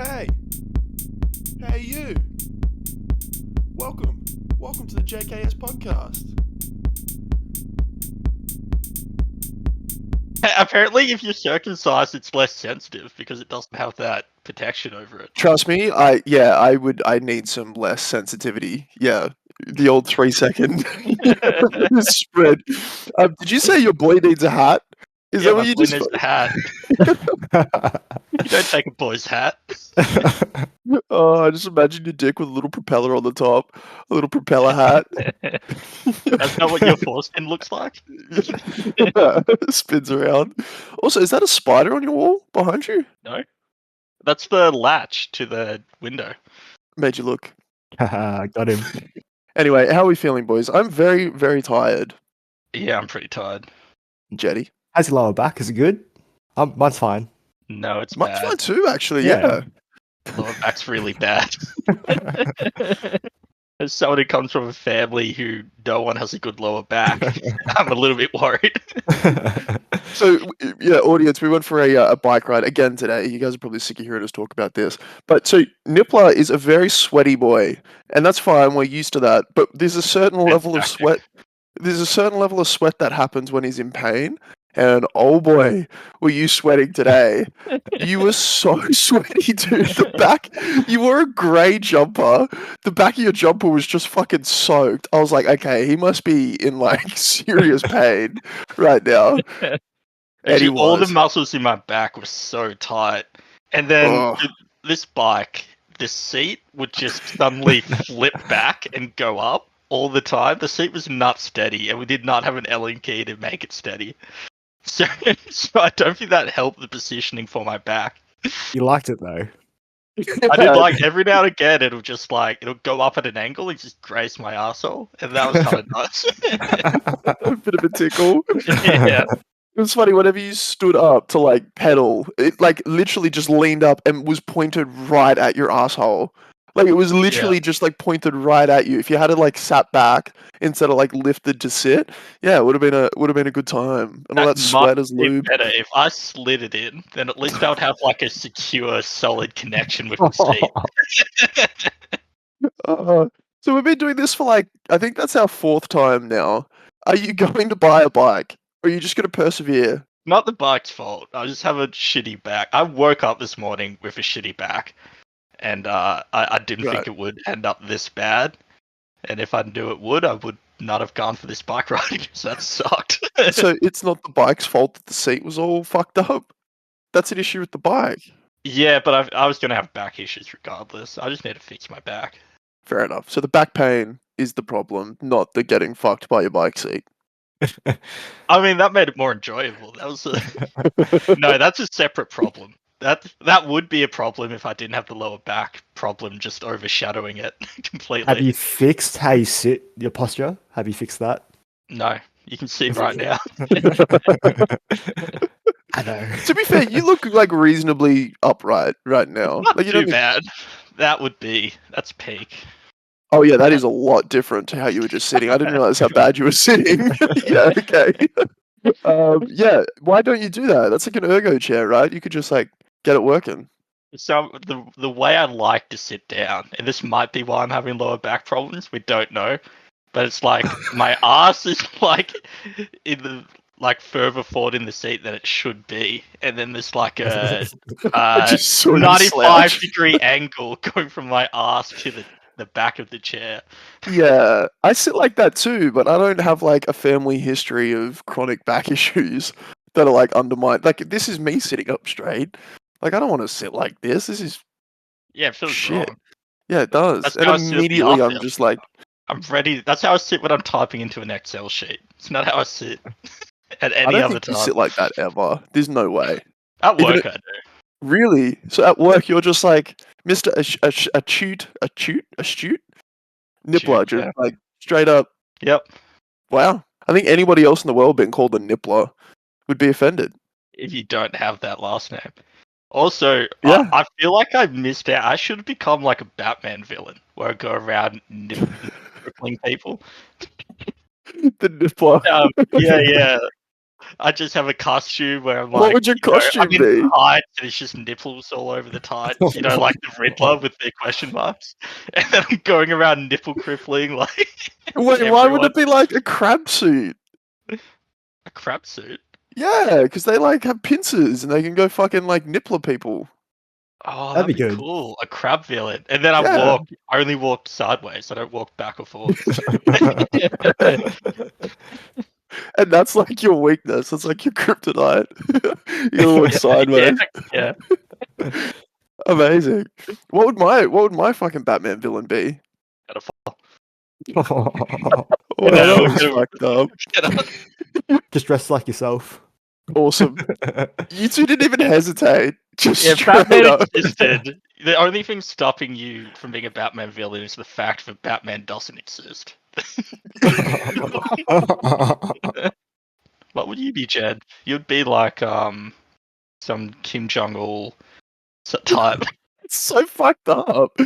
Hey! Hey you! Welcome to the JKS podcast. Apparently, if you're circumcised, it's less sensitive because it doesn't have that protection over it. Trust me, I need some less sensitivity. Yeah, the old 3 second spread. Did you say your boy needs a hat? Is Yeah, that my what you boy just? needs a hat. You don't take a boy's hat. Oh, I just imagine your dick with a little propeller on the top, a little propeller hat. That's not what your foreskin looks like. Spins around. Also, is that a spider on your wall behind you? No, that's the latch to the window. Made you look. Got him. Anyway, how are we feeling, boys? I'm very, very tired. Yeah, I'm pretty tired. Jetty. How's your lower back? Is it good? Mine's fine. No, it's Mine's bad. fine too, actually. Yeah. Lower back's really bad. As someone who comes from a family who no one has a good lower back, I'm a little bit worried. So, yeah, audience, we went for a bike ride again today. You guys are probably sick of hearing us talk about this. But so, Nippler is a very sweaty boy, and that's fine. We're used to that. But there's a certain level of sweat. There's a certain level of sweat that happens when he's in pain. And oh boy, were you sweating today? You were so sweaty, dude. The back, you wore a grey jumper. The back of your jumper was just fucking soaked. I was like, okay, he must be in like serious pain right now. Actually, And he all the was. muscles in my back were so tight. And then this bike, the seat would just suddenly flip back and go up all the time. The seat was not steady, and we did not have an Allen key to make it steady. So I don't think that helped the positioning for my back. You liked it though. I did like every now and again it'll go up at an angle and just graze my arsehole, and that was kind of nice. A bit of a tickle. Yeah. It was funny, whenever you stood up to like pedal, it like literally just leaned up and was pointed right at your asshole. Like it was literally just like pointed right at you. If you had it like sat back instead of like lifted to sit, yeah, it would have been a good time. And all that sweat as lube. Better if I slid it in, then at least I would have like a secure, solid connection with the seat. So we've been doing this for like, I think that's our 4th time now. Are you going to buy a bike, or are you just going to persevere? Not the bike's fault. I just have a shitty back. I woke up this morning with a shitty back, and I didn't think it would end up this bad. And if I knew it would, I would not have gone for this bike ride, so that sucked. So it's not the bike's fault that the seat was all fucked up? That's an issue with the bike. Yeah, but I was going to have back issues regardless. I just need to fix my back. Fair enough. So the back pain is the problem, not the getting fucked by your bike seat. I mean, that made it more enjoyable. That was no, that's a separate problem. That would be a problem if I didn't have the lower back problem just overshadowing it completely. Have you fixed how you sit, your posture? Have you fixed that? No, you can see right now. I know. To be fair, you look like reasonably upright right now. Not Like, you too don't bad. That's peak. Oh yeah, that is a lot different to how you were just sitting. I didn't realize how bad you were sitting. Yeah, okay. Yeah, why don't you do that? That's like an ergo chair, right? You could just like get it working. So the way I like to sit down, and this might be why I'm having lower back problems. We don't know, but it's like my ass is like in the further forward in the seat than it should be, and then there's like a Just sort of 95 slouch. degree angle going from my ass to the back of the chair. Yeah, I sit like that too, but I don't have like a family history of chronic back issues that are like undermined. Like this is me sitting up straight. Like I don't want to sit like this. This is Yeah, it feels shit. wrong. Yeah, it does. That's And how I sit at the immediately I'm office. just like, I'm ready. That's how I sit when I'm typing into an Excel sheet. It's not how I sit at I any don't other think you time. sit like that ever. There's no way. At Even work, I do. Really? So at work you're just like Mr. Astute Nippler, just Yeah. like straight up. Yep. Wow. I think anybody else in the world being called a Nippler would be offended. If you don't have that last name. Also, Yeah. I feel like I missed out. I should have become like a Batman villain where I go around crippling people. The Nippler. Yeah. I just have a costume where I'm What like, would your costume I'm in be? tights and it's just nipples all over the tights, like the Riddler with their question marks. And then I'm going around nipple crippling like Wait, why would everyone. it be like a crab suit? A crab suit? Yeah, because they like have pincers and they can go fucking like nippler people. Oh, That'd that'd be be good. cool. A crab villain. And then Yeah. I only walk sideways. I don't walk back or forth. And that's like your weakness. That's like your kryptonite. You gotta walk sideways. Yeah. Amazing. What would my fucking Batman villain be? Gotta Well, Yeah, that we're was gonna- fucked up. Just dress like yourself. Awesome. You two didn't even hesitate. Just Yeah, straight Batman up. existed. The only thing stopping you from being a Batman villain is the fact that Batman doesn't exist. What would you be, Jed? You'd be like some Kim Jong-il type. It's so fucked up.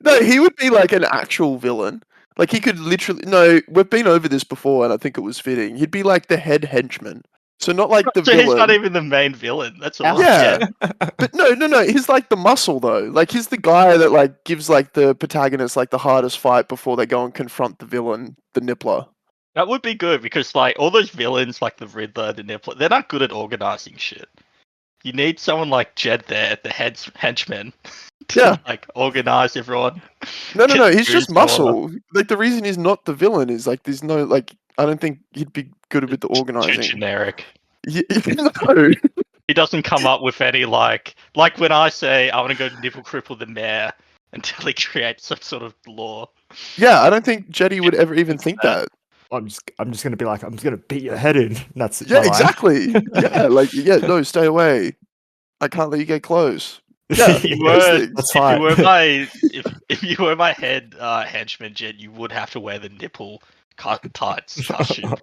No, he would be like an actual villain. Like he could literally. No, we've been over this before, and I think it was fitting. He'd be like the head henchman. So not like the So villain. he's not even the main villain. That's all. Yeah, but no. He's like the muscle though. Like he's the guy that like gives like the protagonist like the hardest fight before they go and confront the villain, the Nippler. That would be good because like all those villains like the Riddler, the Nippler, they're not good at organizing shit. You need someone like Jed there, the henchman, to Yeah. like organize everyone. No. Get He's just goons in order. muscle. Like the reason he's not the villain is like there's no like I don't think he'd be good with the Too organizing. generic. Yeah, no. He doesn't come up with any like when I say I want to go nipple cripple the mayor until he creates some sort of law. Yeah, I don't think Jetty would ever even think that. I'm just gonna be like, I'm just gonna beat your head in. That's Yeah, my line. exactly. Yeah, like no, stay away. I can't let you get close. Yeah, You those were, things. That's if fine. you were my if you were my head henchman, Jed, you would have to wear the nipple tights costume.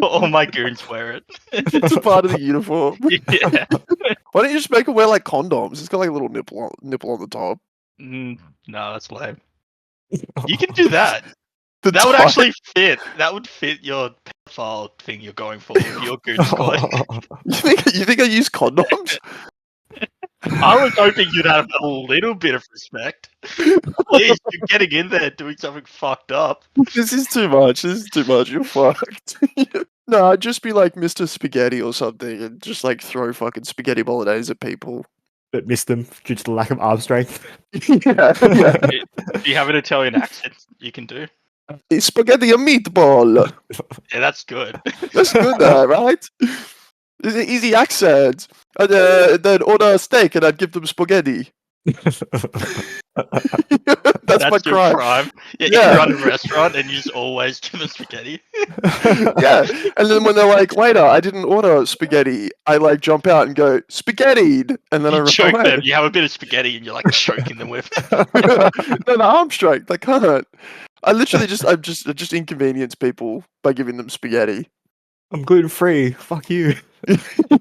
All my goons wear it. It's a part of the uniform. Yeah. Why don't you just make it wear like condoms? It's got like a little nipple on the top. No, that's lame. You can do that. The That would tie- actually fit. That would fit your pedophile thing you're going for with your goon squad. You think I use condoms? I was hoping you'd have a little bit of respect. Please, you're getting in there doing something fucked up. This is too much. You're fucked. No, I'd just be like Mr. Spaghetti or something and just like throw fucking spaghetti bolognese at people. But missed them due to the lack of arm strength. Yeah. Do you have an Italian accent you can do? Spaghetti a meatball. Yeah, that's good. That's good, right? It's an easy accent. And then order a steak and I'd give them spaghetti. That's my your crime. Yeah, Yeah. you run a restaurant and you just always give them spaghetti. Yeah. And then when they're like, later, I didn't order spaghetti, I like jump out and go, spaghettied. And then I You run choke away. them. You have a bit of spaghetti and you're like choking them with. No, the arm strength. I can't. I literally just inconvenience people by giving them spaghetti. I'm gluten free. Fuck you.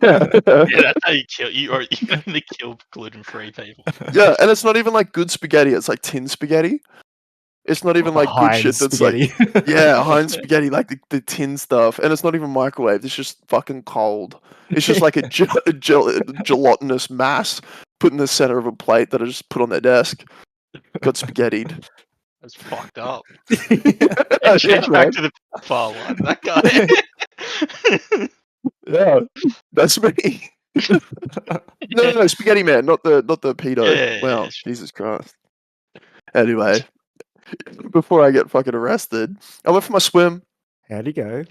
Yeah. Yeah, that's how you kill. You only kill gluten-free people. Yeah, and it's not even like good spaghetti. It's like tin spaghetti. It's not even like good Heinz shit. That's spaghetti. like Heinz spaghetti, like the tin stuff, and it's not even microwaved. It's just fucking cold. It's just like a gelatinous mass put in the center of a plate that I just put on their desk. Got spaghettied. That's fucked up. Yeah, Change man. back to the file one. That guy. Yeah, that's me. No, spaghetti man, not the pedo. Yeah, Wow, yeah, sure. Jesus Christ. Anyway, before I get fucking arrested, I went for my swim. How'd he go?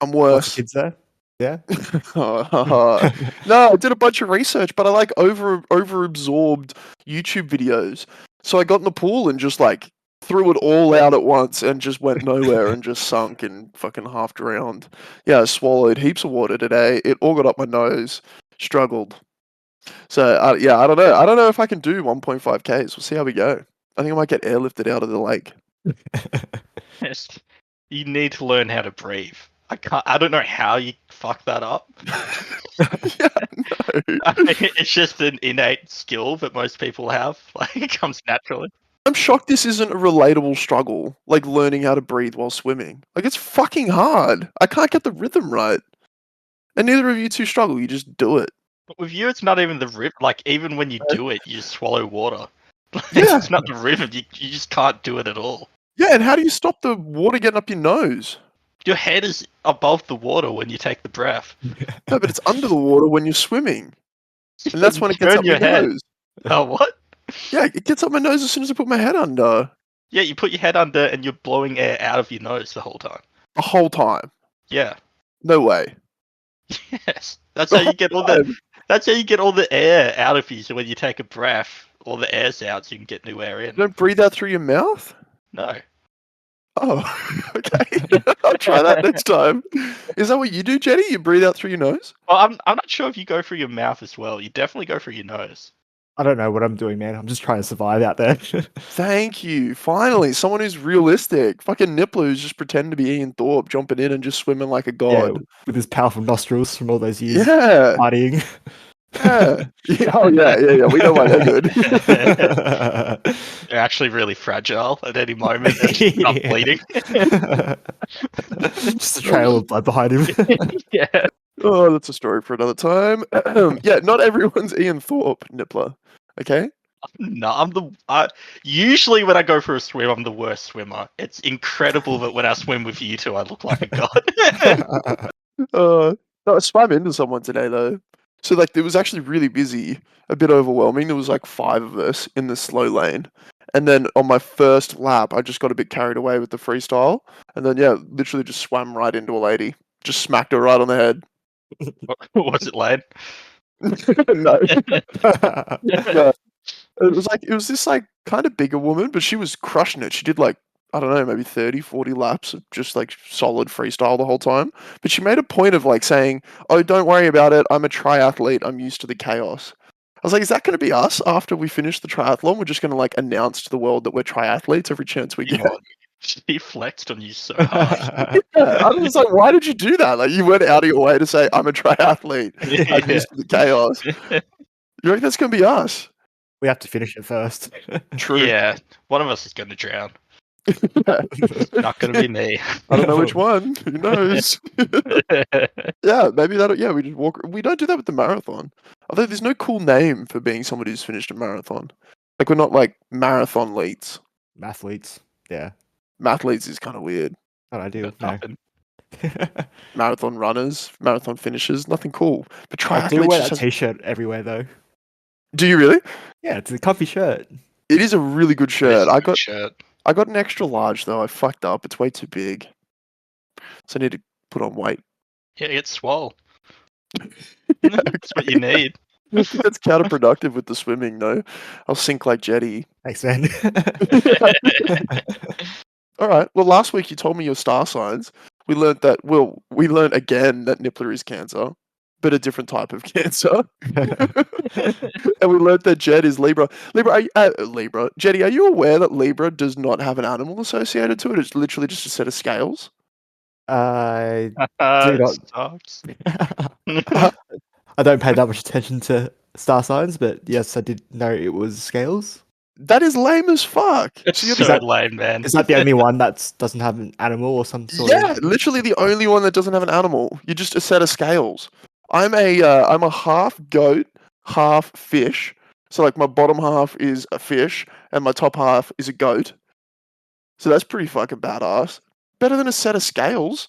I'm Lots of worse. kids there. Yeah. No, I did a bunch of research, but I like over absorbed YouTube videos. So I got in the pool and just like threw it all out at once and just went nowhere and just sunk and fucking half drowned. Yeah, I swallowed heaps of water today. It all got up my nose. Struggled. So I don't know. I don't know if I can do 1.5 Ks. We'll see how we go. I think I might get airlifted out of the lake. Yes. You need to learn how to breathe. I don't know how you fuck that up. Yeah, no. It's just an innate skill that most people have. Like it comes naturally. I'm shocked this isn't a relatable struggle, like learning how to breathe while swimming. Like it's fucking hard. I can't get the rhythm right. And neither of you two struggle. You just do it. But with you, it's not even the rhythm. Like, even when you do it, you just swallow water. Yeah. It's not the rhythm. You just can't do it at all. Yeah, and how do you stop the water getting up your nose? Your head is above the water when you take the breath. No, but it's under the water when you're swimming. And that's when it gets Turn up your my head. nose. Oh, what? Yeah, it gets up my nose as soon as I put my head under. Yeah, you put your head under and you're blowing air out of your nose the whole time. The whole time. Yeah. No way. Yes. That's how you get all the. That's how you get all the air out of you. So when you take a breath, all the air's out, so you can get new air in. You don't breathe out through your mouth? No. Oh, okay. I'll try that next time. Is that what you do, Jenny? You breathe out through your nose? Well, I'm not sure if you go through your mouth as well. You definitely go through your nose. I don't know what I'm doing, man. I'm just trying to survive out there. Thank you. Finally, someone who's realistic. Fucking Nippler who's just pretending to be Ian Thorpe, jumping in and just swimming like a Yeah, god. with his powerful nostrils from all those years Yeah. partying. Yeah. Oh, yeah. We know why they're good. They're actually really fragile at any moment. They're not Yeah. bleeding. Just a trail of blood behind him. Yeah. Oh, that's a story for another time. Yeah, not everyone's Ian Thorpe, Nippler. Okay? No, usually when I go for a swim, I'm the worst swimmer. It's incredible that when I swim with you two, I look like a god. No, I swam into someone today, though. So, like, it was actually really busy, a bit overwhelming. There was like 5 of us in the slow lane. And then on my first lap, I just got a bit carried away with the freestyle. And then, yeah, literally just swam right into a lady. Just smacked her right on the head. Was it lane? No. No. It was this like kind of bigger woman, but she was crushing it. She did like, I don't know, maybe 30, 40 laps of just like solid freestyle the whole time. But she made a point of like saying, "Oh, don't worry about it. I'm a triathlete. I'm used to the chaos." I was like, "Is that going to be us after we finish the triathlon? We're just going to like announce to the world that we're triathletes every chance we get." God, she flexed on you so hard. Yeah, I was like, "Why did you do that? Like, you went out of your way to say I'm a triathlete. I'm Yeah. used to the chaos." You reckon that's going to be us? We have to finish it first. True. Yeah, one of us is going to drown. Not going to be me. I don't know which one. Who knows? Yeah, maybe that'll. Yeah, we just walk. We don't do that with the marathon. Although there's no cool name for being somebody who's finished a marathon. Like we're not like marathon leads. Mathletes. Yeah. Mathletes is kind of weird. Not ideal. Got No. nothing. Marathon runners, marathon finishers, nothing cool. But I do triathletes wear just that has... t-shirt everywhere though. Do you really? Yeah, it's a comfy shirt. It is a really good It's shirt. a I good got shirt. an extra large though. I fucked up. It's way too big. So I need to put on weight. Yeah, it's swole. That's what you need. I think that's counterproductive with the swimming, though. I'll sink like Jetty. Thanks, man. All right. Well, last week you told me your star signs. We learned that. Well, we learned again that Nippler is Cancer, but a different type of Cancer. And we learned that Jed is Libra. Libra. Jetty, are you aware that Libra does not have an animal associated to it? It's literally just a set of scales. I It not- sucks. I don't pay that much attention to star signs, but yes, I did know it was scales. That is lame as fuck. It's So you're so the- lame, man. Is that the only one that doesn't have an animal or some sort Yeah, of? literally the only one that doesn't have an animal. You're just a set of scales. I'm a half goat, half fish. So like my bottom half is a fish and my top half is a goat. So that's pretty fucking badass. Better than a set of scales.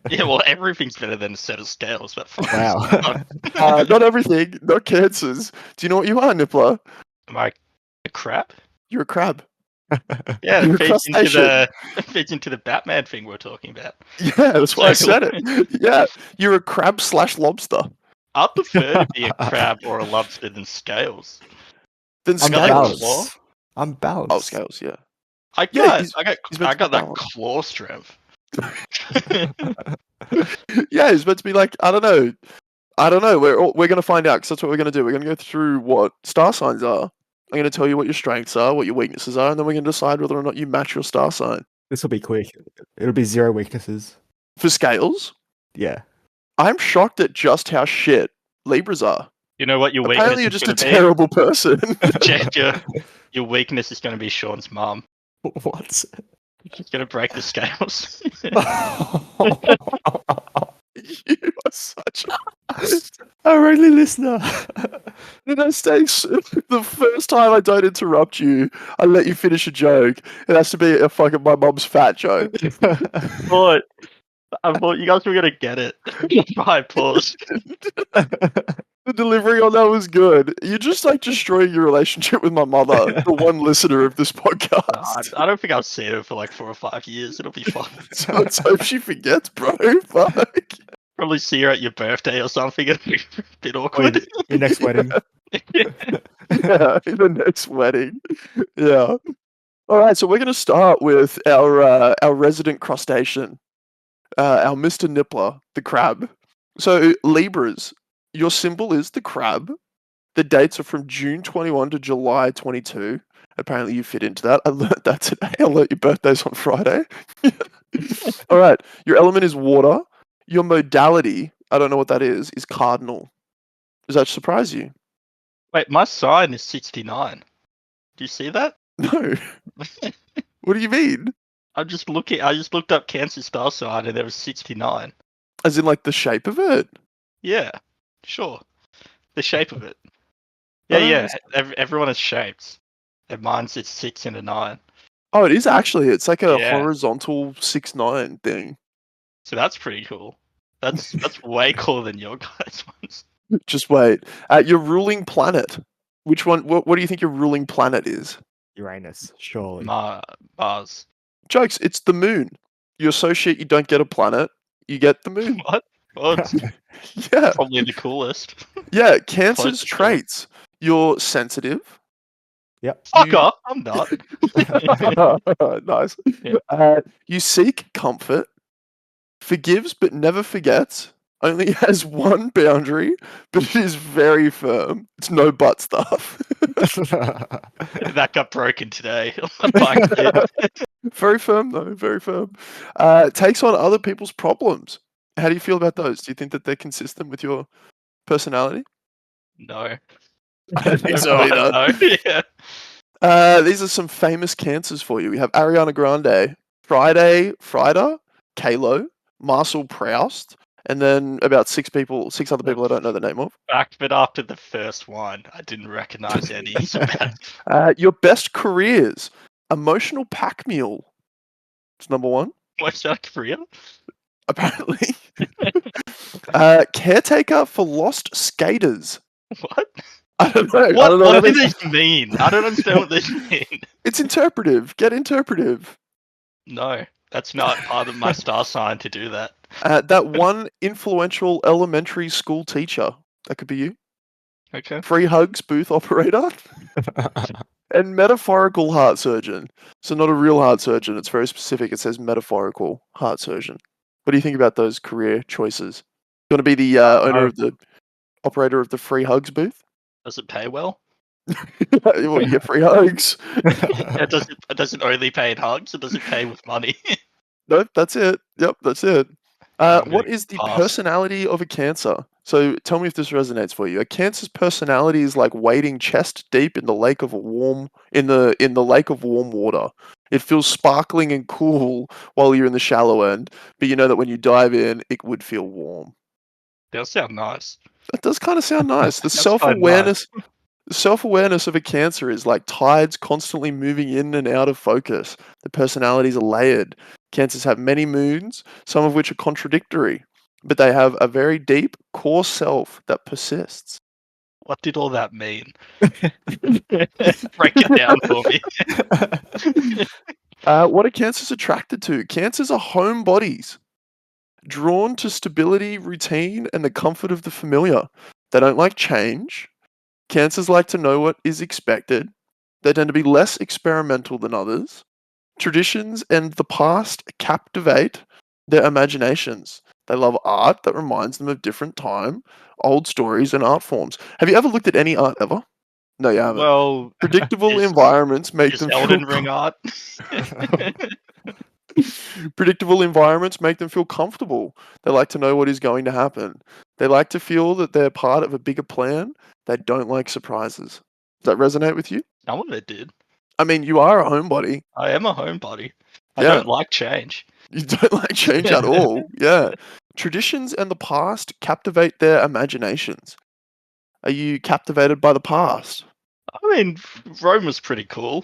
Yeah, well, everything's better than a set of scales, but fuck. Wow. Not everything, not cancers. Do you know what you are, Nippler? Am I a crab? You're a crab. Yeah, You're it a feeds into the Batman thing we're talking about. Yeah, that's why I said it. Yeah, you're a crab / lobster. I prefer to be a crab or a lobster than scales. Then I'm got that scales. claw. balanced. I'm balanced. Oh, scales, yeah. I Yeah, got, he's I got, meant I to got be that balanced. claw strength. Yeah, he's meant to be like, I don't know. We're gonna find out because that's what we're gonna do. We're gonna go through what star signs are. I'm gonna tell you what your strengths are, what your weaknesses are, and then we're gonna decide whether or not you match your star sign. This will be quick. It'll be 0 weaknesses. For scales, Yeah. I'm shocked at just how shit Libras are. You know what your Apparently, weakness you're is just a going to terrible person. be? Check your weakness is going to be Sean's mum. What? She's going to break the scales. You are such Our only listener. No, Stace, the first time I don't interrupt you, I let you finish a joke. It has to be a fucking my mum's fat joke. Thought, I thought you guys were gonna get it. I paused. The delivery on that was good. You're just like destroying your relationship with my mother, the one listener of this Nah, podcast. I don't think I'll see her for like 4 or 5 years. It'll be fun. So let's hope she forgets, bro. Fuck. Probably see her at your birthday or something. It'll be a bit awkward. Your next wedding. Yeah, in the next wedding. Yeah. All right, so we're going to start with our resident crustacean, our Mr. Nippler, the crab. So Libras, your symbol is the crab. The dates are from June 21 to July 22. Apparently, you fit into that. I learned that today. I learned your birthday's on Friday. All right, your element is water. Your modality, I don't know what that is cardinal. Does that surprise you? Wait, my sign is 69. Do you see that? No. What do you mean? I'm just looking. I just looked up Cancer star sign and there was 69. As in, like, the shape of it? Yeah, sure. The shape of it. Oh, Yeah. Everyone has shapes. And mine's it's 6 and a 9. Oh, it is actually. It's like a Yeah. horizontal 6-9 thing. So that's pretty cool. That's way cooler than your guys' ones. Just wait. Your ruling planet. Which one? What do you think your ruling planet is? Uranus, surely. Mars. Jokes. It's the moon. You associate. You don't get a planet. You get the moon. What? Well, it's Yeah. probably the coolest. Yeah. Cancer's Close to it. traits. You're sensitive. Yep. Fuck off! I'm not. Nice. Yeah. You seek comfort. Forgives but never forgets. Only has one boundary, but it is very firm. It's no butt stuff. That got broken today. My bike did. Very firm though, very firm. Takes on other people's problems. How do you feel about those? Do you think that they're consistent with your personality? No. I don't think so I either. don't know. Yeah. These are some famous cancers for you. We have Ariana Grande, Frida, Kalo, Marcel Proust, and then about six other people I don't know the name of. Fact, but after the first one, I didn't recognize any. So bad. Your best careers. Emotional pack mule. It's number one, What's that Korea? apparently. Caretaker for lost skaters. What? I don't know. What do these mean? I don't understand what these mean. It's interpretive. Get interpretive. No, that's not part of my star sign to do that. That one influential elementary school teacher. That could be you. Okay. Free hugs booth operator. And metaphorical heart surgeon. So not a real heart surgeon. It's very specific. It says metaphorical heart surgeon. What do you think about those career choices? You want to be the owner of the operator of the free hugs booth? Does it pay well? Well, you get free hugs. Does it only pay in hugs, or does it pay with money? No, that's it. Yep, that's it. I'm What gonna is the pass. personality of a Cancer? So tell me if this resonates for you. A Cancer's personality is like wading chest deep in the lake of warm water. It feels sparkling and cool while you're in the shallow end, but you know that when you dive in, it would feel warm. That sounds nice. That does kind of sound nice. The That's quite self-awareness of a Cancer is like tides constantly moving in and out of focus. The personalities are layered. Cancers have many moods, some of which are contradictory, but they have a very deep core self that persists. What did all that mean? Break it down for me. What are Cancers attracted to? Cancers are homebodies, drawn to stability, routine, and the comfort of the familiar. They don't like change. Cancers like to know what is expected. They tend to be less experimental than others. Traditions and the past captivate their imaginations. They love art that reminds them of different time, old stories, and art forms. Have you ever looked at any art ever? No, you haven't. Well, Predictable is- environments make is them Elden feel Ring art? Predictable environments make them feel comfortable. They like to know what is going to happen. They like to feel that they're part of a bigger plan. They don't like surprises. Does that resonate with you? Some of it did. I mean, you are a homebody. I am a homebody. I Yeah. don't like change. You don't like change at all. Yeah. Traditions and the past captivate their imaginations. Are you captivated by the past? I mean, Rome was pretty cool.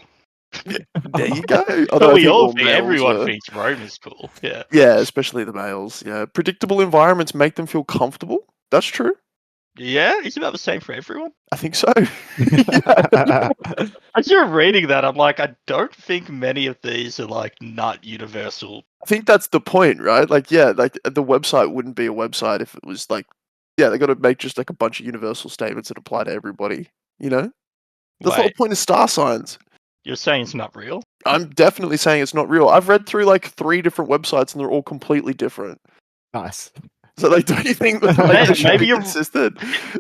There you go. Although But I we think all all think, males everyone are. thinks Rome is cool. Yeah. Yeah, especially the males. Yeah, predictable environments make them feel comfortable. That's true. Yeah, isn't that the same for everyone? I think so. Yeah. As you're reading that, I'm like, I don't think many of these are like not universal. I think that's the point, right? Like, yeah, like the website wouldn't be a website if it was like, yeah, they got to make just like a bunch of universal statements that apply to everybody. You know, that's the whole Wait, point of star signs. you're saying it's not real? I'm definitely saying it's not real. I've read through like 3 different websites and they're all completely different. Nice. So like, don't you think that like they should Maybe be you're- consistent?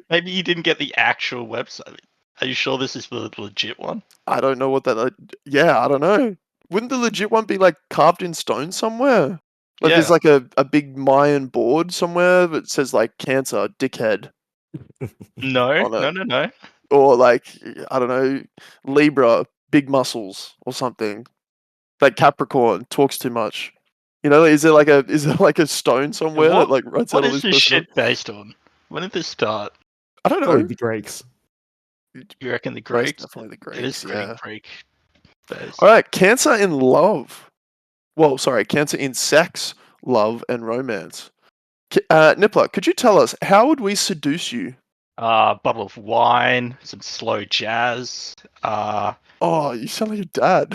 Maybe you didn't get the actual website. Are you sure this is the legit one? I don't know what that. Yeah, I don't know. Wouldn't the legit one be like carved in stone somewhere? Like there's Yeah. like a big Mayan board somewhere that says like Cancer, dickhead No, on it, no. or like I don't know, Libra, big muscles or something. Like Capricorn talks too much. You know, is there like a stone somewhere that like writes out What all is this this person? shit based on? When did this start? I don't Probably know. the Greeks. You reckon the Most Greeks? definitely the It is Greeks. pretty Yeah. Greek based. All right, Cancer in love. Well, sorry, Cancer in sex, love, and romance. Nippler, could you tell us how would we seduce you? Bottle of wine, some slow jazz. Oh, you sound like your dad.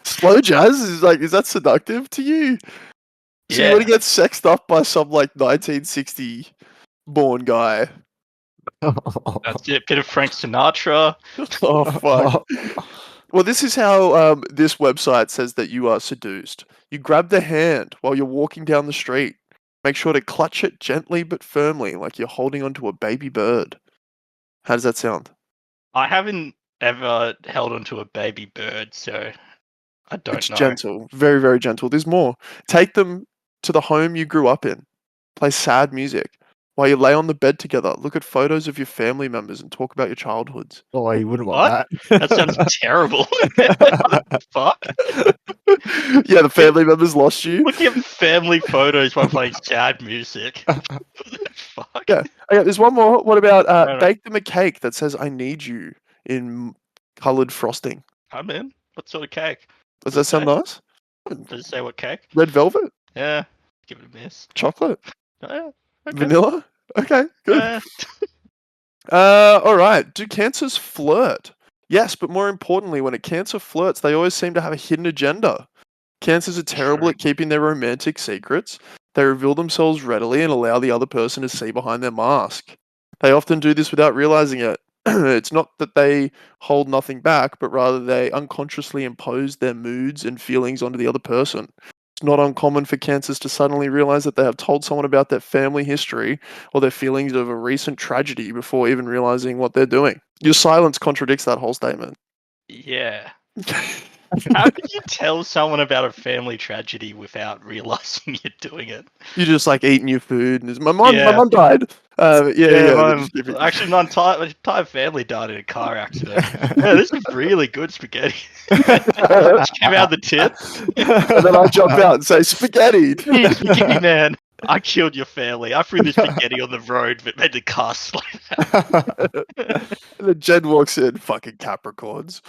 Slow jazz is that seductive to you? So you want to Yeah. get sexed up by some like 1960 born guy? That's it. Bit of Frank Sinatra. Oh fuck. Well, this is how this website says that you are seduced. You grab the hand while you're walking down the street. Make sure to clutch it gently but firmly, like you're holding onto a baby bird. How does that sound? I haven't ever held onto a baby bird, so I don't It's know. gentle, very, very gentle. There's more. Take them to the home you grew up in. Play sad music. While you lay on the bed together, look at photos of your family members and talk about your childhoods. Oh, you wouldn't want What? that. That sounds terrible. What the fuck? Yeah, the family members lost you. Looking at family photos while playing sad music. What the fuck? Yeah. Okay, there's one more. What about No. bake them a cake that says "I need you" in coloured frosting? I'm in. What sort of cake? Does Does that it sound say? nice? Does it say what cake? Red velvet, Yeah. Give it a miss. chocolate, Oh, yeah. Okay. vanilla. Okay, good. Yeah. All right. Do cancers flirt? Yes, but more importantly, when a cancer flirts, they always seem to have a hidden agenda. Cancers are terrible True. at keeping their romantic secrets. They reveal themselves readily and allow the other person to see behind their mask. They often do this without realizing it. It's not that they hold nothing back, but rather they unconsciously impose their moods and feelings onto the other person. It's not uncommon for cancers to suddenly realize that they have told someone about their family history or their feelings of a recent tragedy before even realizing what they're doing. Your silence contradicts that whole statement. Yeah. How could you tell someone about a family tragedy without realizing you're doing it? You're just like eating your food, and my Yeah. mum died. They just give you- Actually, my entire family died in a car accident. Yeah, this is really good spaghetti. Came out the tin. and then I jump out and say spaghetti. Hey, spaghetti man, I killed your family. I threw the spaghetti on the road that made the car slow down. And then Jen walks in, fucking Capricorns.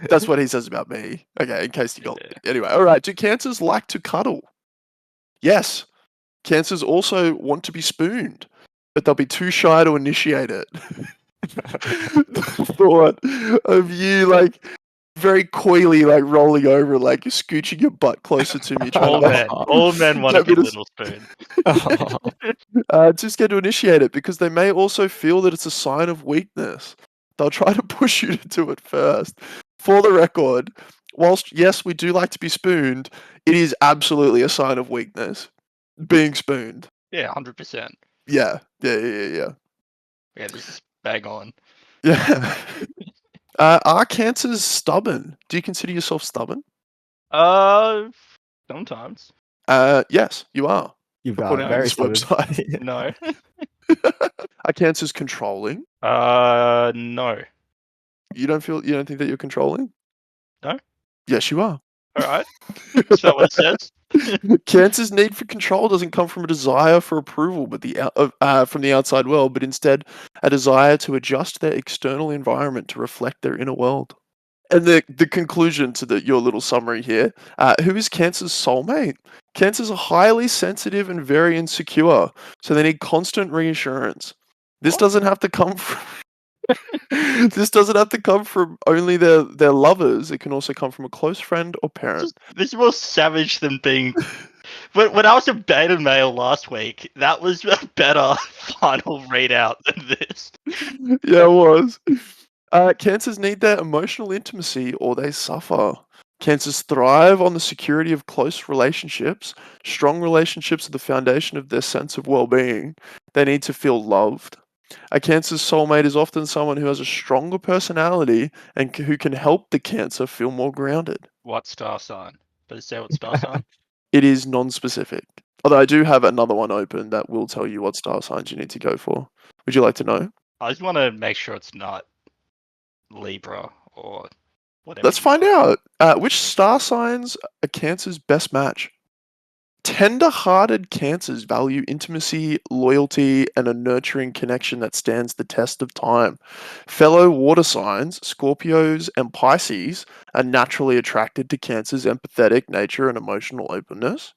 That's what he says about me. Okay, in case you got. Yeah. Anyway, all right. Do cancers like to cuddle? Yes. Cancers also want to be spooned, but they'll be too shy to initiate it. The thought of you like very coyly like rolling over, like scooching your butt closer to me, trying to Old men want to get me be to little spoon. too scared to initiate it because they may also feel that it's a sign of weakness. They'll try to push you to do it first. For the record, whilst yes, we do like to be spooned, it is absolutely a sign of weakness. Being spooned. Yeah, 100%. Yeah. Yeah, this is bang on. Yeah. Are cancers stubborn? Do you consider yourself stubborn? Sometimes. Yes, you are. You've According got to very this stubborn. website. No. Are cancers controlling? No. You don't think that you're controlling? No. Yes, you are. Alright. Is that what it says? Cancer's need for control doesn't come from a desire for approval, but from the outside world, but instead a desire to adjust their external environment to reflect their inner world. And the conclusion to your little summary here: who is Cancer's soulmate? Cancers are highly sensitive and very insecure, so they need constant reassurance. This What? doesn't have to come from. This doesn't have to come from only their lovers. It can also come from a close friend or parent. This is more savage than being. When I was a beta male last week, that was a better final readout than this. Yeah, it was. Cancers need their emotional intimacy or they suffer. Cancers thrive on the security of close relationships. Strong relationships are the foundation of their sense of well-being. They need to feel loved. A Cancer's soulmate is often someone who has a stronger personality and who can help the Cancer feel more grounded. What star sign? Does it say what star sign? It is non-specific. Although I do have another one open that will tell you what star signs you need to go for. Would you like to know? I just want to make sure it's not Libra or whatever. Let's find out. Which star signs are Cancer's best match? Tender-hearted Cancers value intimacy, loyalty, and a nurturing connection that stands the test of time. Fellow water signs, Scorpios and Pisces, are naturally attracted to Cancer's empathetic nature and emotional openness.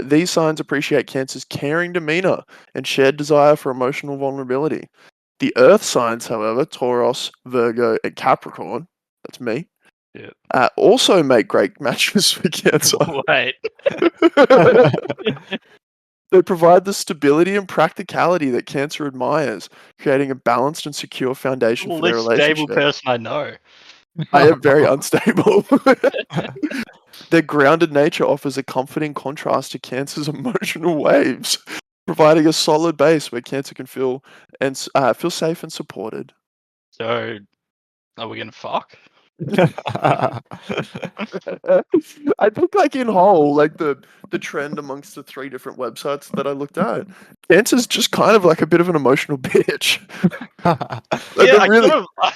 These signs appreciate Cancer's caring demeanor and shared desire for emotional vulnerability. The Earth signs, however, Taurus, Virgo, and Capricorn, that's me, Yeah. also make great matches for Cancer. Wait. They provide the stability and practicality that Cancer admires, creating a balanced and secure foundation The for their least stable relationship. person I know. I am very unstable. Their grounded nature offers a comforting contrast to Cancer's emotional waves, providing a solid base where Cancer can feel safe and supported. So, are we gonna fuck? I think, like in whole, like the trend amongst the 3 different websites that I looked at, Cancer's just kind of like a bit of an emotional bitch. Like,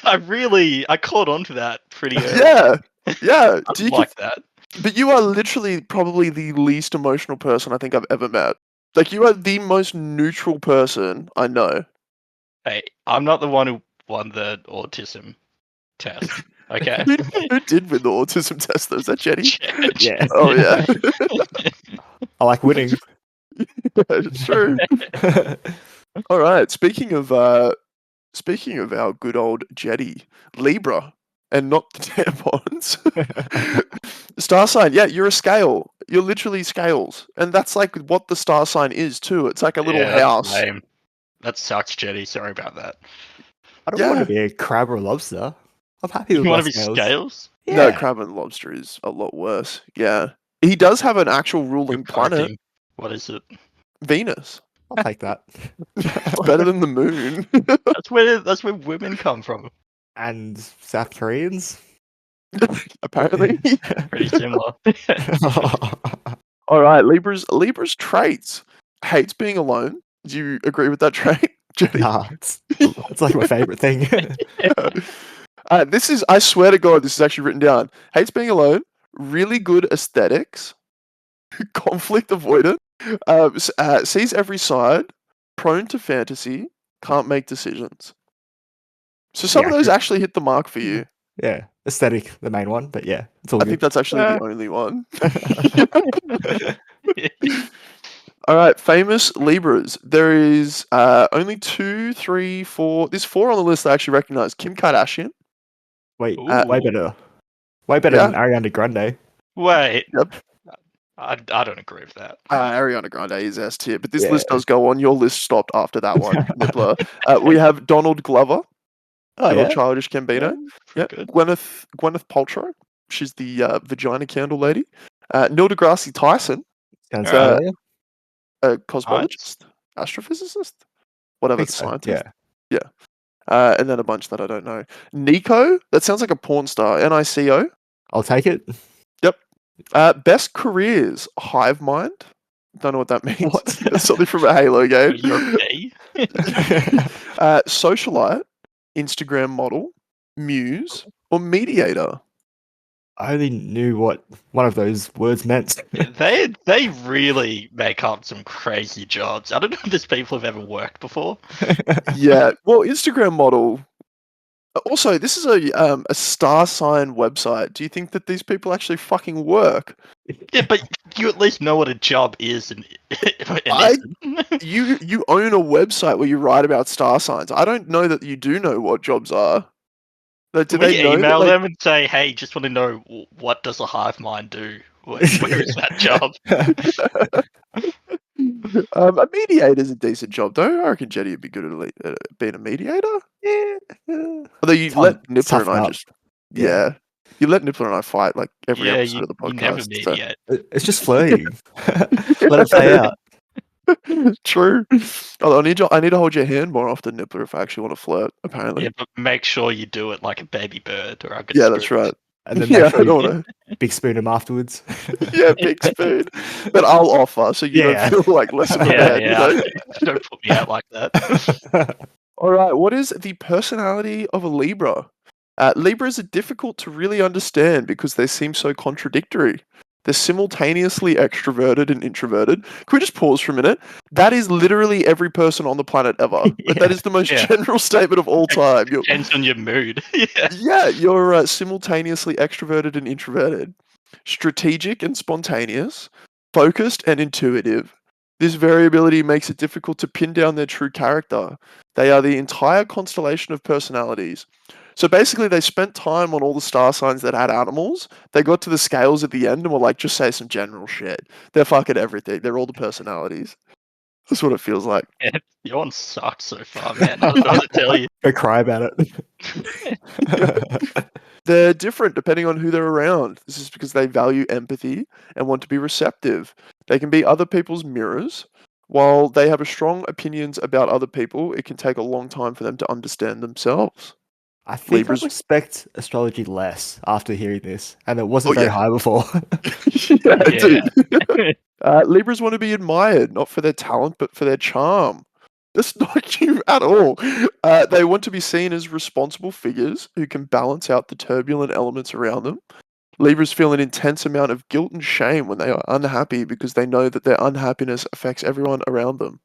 Yeah, really, I caught on to that pretty early. yeah. I don't like that. But you are literally probably the least emotional person I think I've ever met. Like, you are the most neutral person I know. Hey, I'm not the one who won the autism test. Okay. Who did win the autism test though? Is that Jenny? Yeah. Oh yeah. I like winning. It's true. All right. Speaking of our good old Jetty, Libra, and not the tampons. Star sign, yeah, you're a scale. You're literally scales, and that's like what the star sign is too. It's like a little house. That's lame. That sucks, Jetty. Sorry about that. I don't want to be a crab or a lobster. I'm happy with You my want to be scales. scales? No, Yeah. crab and lobster is a lot worse. Yeah, he does have an actual ruling Good planet, parking. What is it? Venus. I'll take that. It's better than the moon. That's where women come from. And South Koreans. Apparently. Pretty similar. All right, Libra's traits. Hates being alone. Do you agree with that trait, Jenny? Nah, it's like my favorite thing. This is, I swear to God, this is actually written down. Hates being alone. Really good aesthetics. Conflict avoidant. Sees every side. Prone to fantasy. Can't make decisions. So some of those actually hit the mark for you. Yeah, aesthetic, the main one, but yeah, it's all I good. think that's actually the only one. All right, famous Libras. There is only 2, 3, 4. There's 4 on the list I actually recognize. Kim Kardashian. Wait, Ooh. way better. Way better than Ariana Grande. Wait. Yep. I don't agree with that. Ariana Grande is S tier, but this list does go on. Your list stopped after that one, Nibbler. We have Donald Glover. Oh yeah, Childish Gambino. Yeah. Good. Gwyneth Paltrow. She's the vagina candle lady. Neil deGrasse Tyson. sounds Alright. familiar. A cosmologist, astrophysicist, whatever the So, scientist. yeah. And then a bunch that I don't know. Nico, that sounds like a porn star. Nico. I'll take it. Yep. Best careers, Hive Mind. Don't know what that means. What? That's something from a Halo game. You're gay? Socialite, Instagram model, muse, or mediator. I only knew what one of those words meant. They really make up some crazy jobs. I don't know if there's people who've ever worked before. Yeah. Well, Instagram model. Also, this is a star sign website. Do you think that these people actually fucking work? Yeah, but you at least know what a job is and I- isn't. You own a website where you write about star signs. I don't know that you do know what jobs are. Like, do Can we they know that, email like, them and say, "Hey, just want to know what does a hive mind do? Where is that job?" a mediator's a decent job though. I reckon Jetty would be good at being a mediator. Yeah. Although you let Nippler and I just Yeah. you let Nippler and I fight like every Yeah, episode of the you never podcast. So. mediate. It's just flirting. Let it play out. True. I need to hold your hand more often, Nippler, if I actually want to flirt. Apparently. Yeah, but make sure you do it like a baby bird or a good Yeah, that's right. And then Yeah, make sure I don't you want big spoon him afterwards. to. Yeah, big spoon. But I'll offer, so you Yeah. don't feel like less of a Yeah, man. yeah. You know? Don't put me out like that. All right. What is the personality of a Libra? Libras are difficult to really understand because they seem so contradictory. They're simultaneously extroverted and introverted. Can we just pause for a minute? That is literally every person on the planet ever. Like, that is the most Yeah. general statement of all time. Depends on your mood. Yeah. Yeah, you're simultaneously extroverted and introverted, strategic and spontaneous, focused and intuitive. This variability makes it difficult to pin down their true character. They are the entire constellation of personalities. So basically, they spent time on all the star signs that had animals. They got to the scales at the end and were like, just say some general shit. They're fucking everything. They're all the personalities. That's what it feels like. Yeah, your one sucks so far, man. I don't know what to tell you. Go cry about it. They're different depending on who they're around. This is because they value empathy and want to be receptive. They can be other people's mirrors. While they have strong opinions about other people, it can take a long time for them to understand themselves. I think Libras- I respect astrology less after hearing this, and it wasn't Oh, very yeah. high before. Yeah, Yeah. dude. Libras want to be admired, not for their talent, but for their charm. That's not you at all. They want to be seen as responsible figures who can balance out the turbulent elements around them. Libras feel an intense amount of guilt and shame when they are unhappy because they know that their unhappiness affects everyone around them.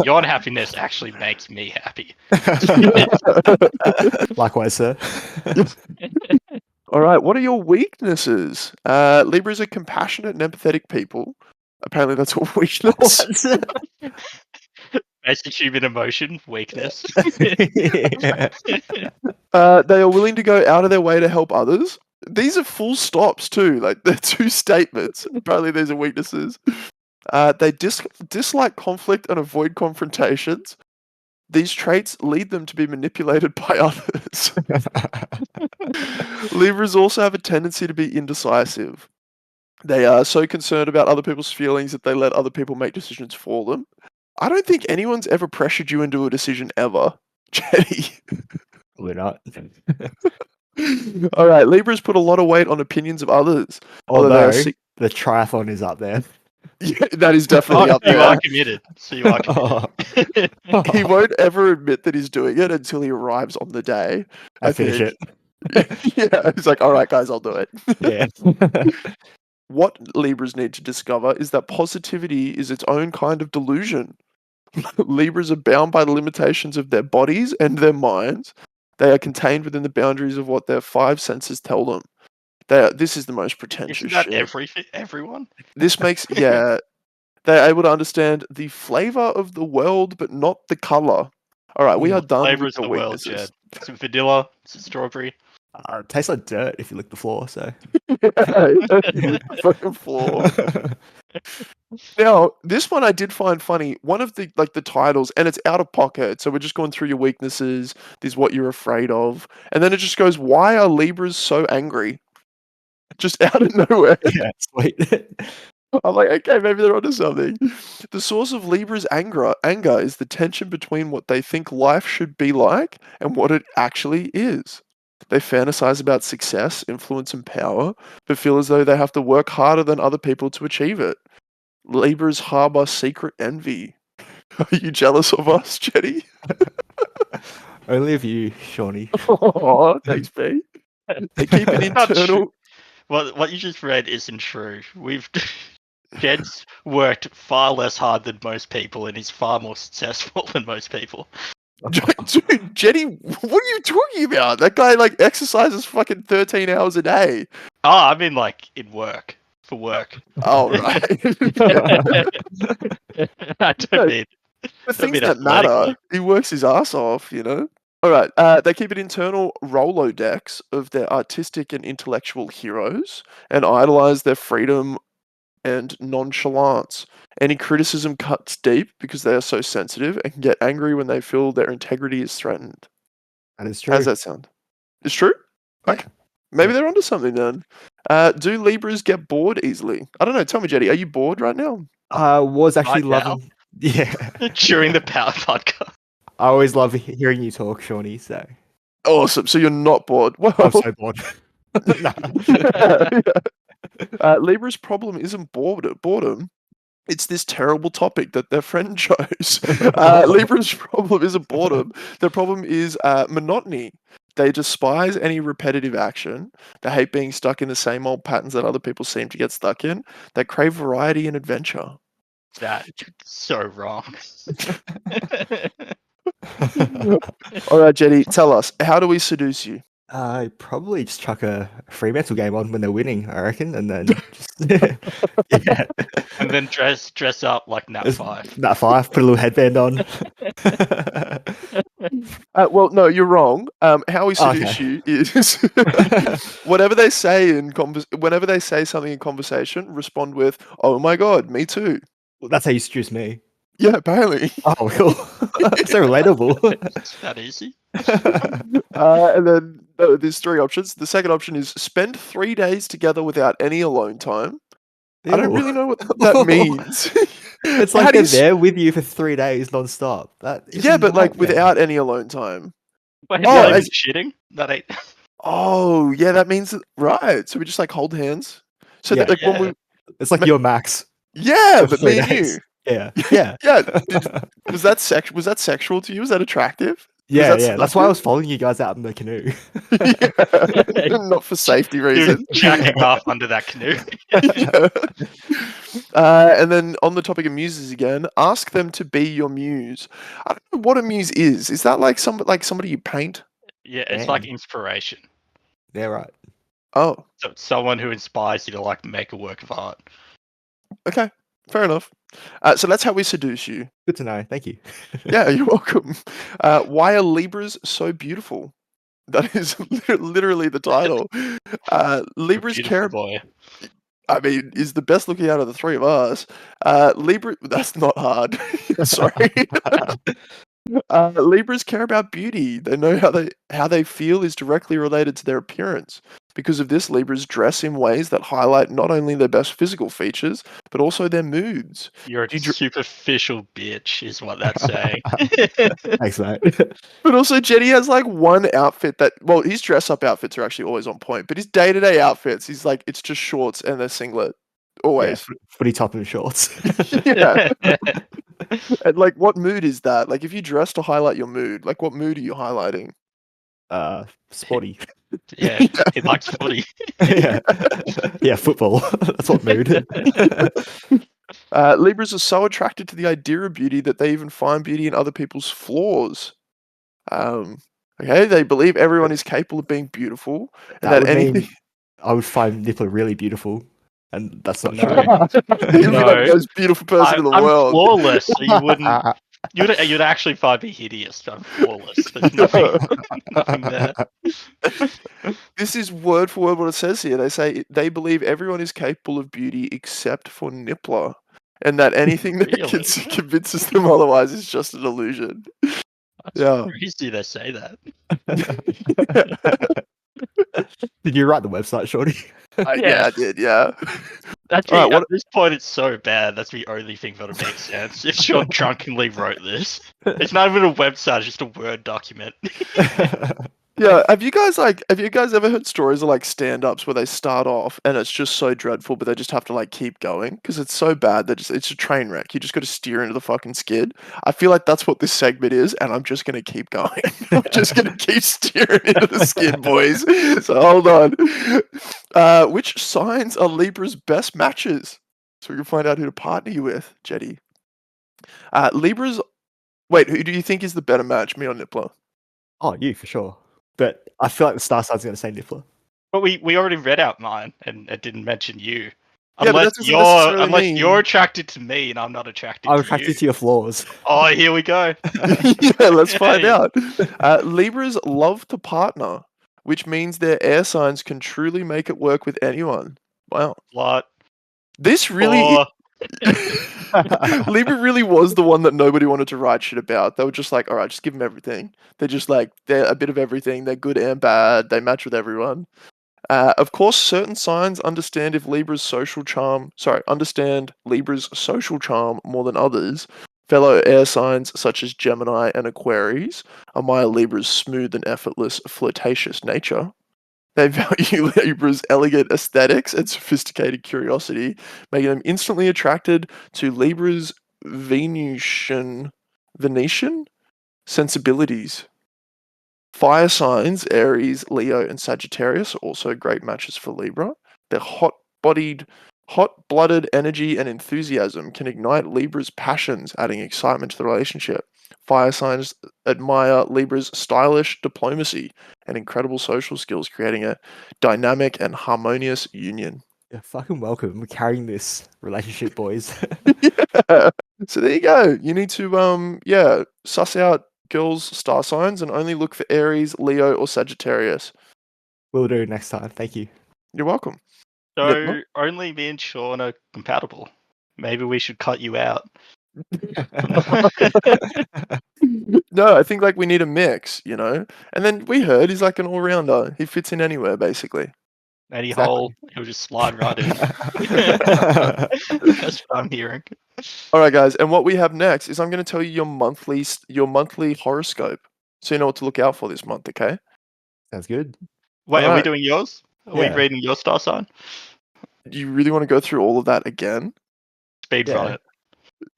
Your unhappiness actually makes me happy. Likewise, sir. All right, what are your weaknesses? Libras are compassionate and empathetic people. Apparently, that's a weakness. Basic human emotion, weakness. Yeah. They are willing to go out of their way to help others. These are full stops too. Like, they're two statements. Apparently, these are weaknesses. They dislike conflict and avoid confrontations. These traits lead them to be manipulated by others. Libras also have a tendency to be indecisive. They are so concerned about other people's feelings that they let other people make decisions for them. I don't think anyone's ever pressured you into a decision ever, Jenny. We're not. All right, Libras put a lot of weight on opinions of others. Although they Although are the triathlon is up there. Yeah, that is definitely up You there. are committed. So you are committed. He won't ever admit that he's doing it until he arrives on the day. I finish think. it. Yeah, he's like, all right, guys, I'll do it. Yeah. What Libras need to discover is that positivity is its own kind of delusion. Libras are bound by the limitations of their bodies and their minds. They are contained within the boundaries of what their five senses tell them. This is the most pretentious Isn't that shit. everyone? This makes, yeah, they're able to understand the flavor of the world, but not the color. All right, we are done Flavor with is the the world, weaknesses. Jed. Is it vanilla? Is it strawberry? It tastes like dirt if you lick the floor, so. Fucking floor. Now, this one I did find funny. One of the titles, and it's out of pocket. So we're just going through your weaknesses. This is what you're afraid of, and then it just goes, "Why are Libras so angry?" Just out of nowhere. Yeah, sweet. I'm like, okay, maybe they're onto something. The source of Libra's anger is the tension between what they think life should be like and what it actually is. They fantasize about success, influence, and power, but feel as though they have to work harder than other people to achieve it. Libras harbor secret envy. Are you jealous of us, Jenny? Only of you, Shawnee. Oh, thanks, B. They keep an Not true. internal. What you just read isn't true. Jed's worked far less hard than most people and is far more successful than most people. Dude, Jenny, what are you talking about? That guy like exercises fucking 13 hours a day. Oh, I mean like in work. For work. Oh, right. I don't mean The things mean that matter, athletically. he works his ass off, you know? All right, they keep an internal Rolodex of their artistic and intellectual heroes and idolize their freedom and nonchalance. Any criticism cuts deep because they are so sensitive and can get angry when they feel their integrity is threatened. That is How does true. that sound? It's true? Yeah. Okay. Maybe Yeah. they're onto something then. Do Libras get bored easily? I don't know. Tell me, Jetty, are you bored right now? I was actually Right now? loving. Yeah. During the Power podcast. I always love hearing you talk, Shawnee. So Awesome. So you're not bored. Well, I'm so bored. Nah. Libra's problem isn't boredom. It's this terrible topic that their friend chose. Libra's problem isn't boredom. Their problem is monotony. They despise any repetitive action. They hate being stuck in the same old patterns that other people seem to get stuck in. They crave variety and adventure. That's so wrong. All right, Jetty, tell us, how do we seduce you? I probably just chuck a free metal game on when they're winning, I reckon, and then just yeah, And then dress up like Nat 5. that 5, put a little headband on. Well, no, you're wrong. How we Oh, seduce okay. you is whatever they say whenever they say something in conversation, respond with, "Oh my god, me too." Well, that's how you seduce me. Yeah, apparently. Oh, cool. So relatable. It's that easy. And then there's 3 options. The second option is spend 3 days together without any alone time. I don't Ew. really know what that means. It's How like do they're you s- there with you for 3 days non-stop. That is Yeah, a but like nightmare. without any alone time. Wait, Oh, not even as- shitting? That ain't. Oh, yeah, that means right. So we just like hold hands. So Yeah. that like when Yeah. we It's like Ma- your max yeah, for but 3 me and days. you. Yeah. Yeah. Yeah. Was that sexual to you? Was that attractive? Yeah, that yeah. That's why I seductive? was following you guys out in the canoe. Yeah. Not for safety Dude, reasons. jacking off under that canoe. Yeah. And then on the topic of muses again, ask them to be your muse. I don't know what a muse is. Is that like somebody you paint? Yeah, it's like Damn. inspiration. Yeah, right. Oh, So it's someone who inspires you to like make a work of art. okay, fair enough. So that's how we seduce you. Good to know. Thank you. Yeah, you're welcome. Why are Libras so beautiful? That is literally the title. Libras Beautiful care. boy. I mean, is the best looking out of the 3 of us. Libra. That's not hard. Sorry. Libras care about beauty. They know how they feel is directly related to their appearance. Because of this, Libras dress in ways that highlight not only their best physical features, but also their moods. You're a Do you dr- superficial bitch, is what that's saying. Thanks, mate. But also, Jenny has like one outfit that, well, his dress up outfits are actually always on point, but his day to day outfits, he's like, it's just shorts and a singlet. Yeah, Always. footy top and shorts. Yeah. And like, what mood is that? Like, if you dress to highlight your mood, like, what mood are you highlighting? Sporty. Yeah, he likes footy. Yeah. Yeah, football. That's what mood. Libras are so attracted to the idea of beauty that they even find beauty in other people's flaws. Okay, they believe everyone is capable of being beautiful, and That that would anything. mean I would find Nippler really beautiful, and that's not No. true. You'd be like the most beautiful person in the I'm world. flawless, so you wouldn't. You'd actually find me hideous. I'm flawless. There's nothing there. This is word for word what it says here. They say they believe everyone is capable of beauty except for Nippler, and that anything that Really? convinces them otherwise is just an illusion. That's Yeah. crazy to say that. Did you write the website, Shorty? Yeah, I did. Yeah. Actually, Alright, what- at this point, it's so bad. That's the only thing that would make sense. If Sean drunkenly wrote this, it's not even a website; it's just a Word document. Yeah, have you guys ever heard stories of like stand-ups where they start off and it's just so dreadful, but they just have to like keep going because it's so bad that it's a train wreck. You just got to steer into the fucking skid. I feel like that's what this segment is, and I'm just gonna keep going. I'm just gonna keep steering into the skid, boys. So hold on. Which signs are Libra's best matches? So we can find out who to partner you with, Jetty. Libra's. Wait, who do you think is the better match, me or Nippler? Oh, you for sure. But I feel like the star sign's going to say Niffler. But we already read out mine, and it didn't mention you. Yeah, but that doesn't necessarily Unless mean. you're attracted to me and I'm not attracted I'm to you. attracted to your flaws. Oh, here we go. Yeah, let's find out. Libras love to partner, which means their air signs can truly make it work with anyone. Wow. What? This really. Oh, Libra really was the one that nobody wanted to write shit about. They were just like, all right, just give them everything. They're just like, they're a bit of everything. They're good and bad. They match with everyone. Of course, certain signs understand Libra's social charm more than others. Fellow air signs such as Gemini and Aquarius admire Libra's smooth and effortless, flirtatious nature. They value Libra's elegant aesthetics and sophisticated curiosity, making them instantly attracted to Libra's Venetian sensibilities. Fire signs, Aries, Leo, and Sagittarius are also great matches for Libra. Their hot-blooded energy and enthusiasm can ignite Libra's passions, adding excitement to the relationship. Fire signs admire Libra's stylish diplomacy and incredible social skills, creating a dynamic and harmonious union. You're fucking welcome. We're carrying this relationship, boys. Yeah. So there you go. You need to suss out girls' star signs and only look for Aries, Leo, or Sagittarius. Will do next time. Thank you. You're welcome. so only me and Sean are compatible. Maybe we should cut you out. No, I think like we need a mix, you know? And then we heard he's like an all-rounder. He fits in anywhere, basically. Any Exactly. hole, he'll just slide right in. That's what I'm hearing. All right, guys. And what we have next is I'm going to tell you your monthly horoscope, so you know what to look out for this month. Okay? Sounds good. Wait, are we Alright. doing yours? Are we Yeah. reading your star sign? Do you really want to go through all of that again? Speed run Yeah. it.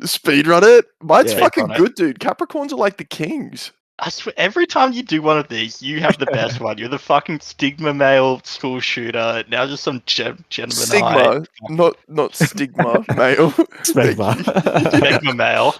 Speedrun it? Mine's Yeah. fucking Speedrun it. good, dude. Capricorns are like the kings. I swear, every time you do one of these, you have the best one. You're the fucking stigma male school shooter. Now just some Gemini. Sigma, not stigma, male. Thank Smegma. you. Smegma male.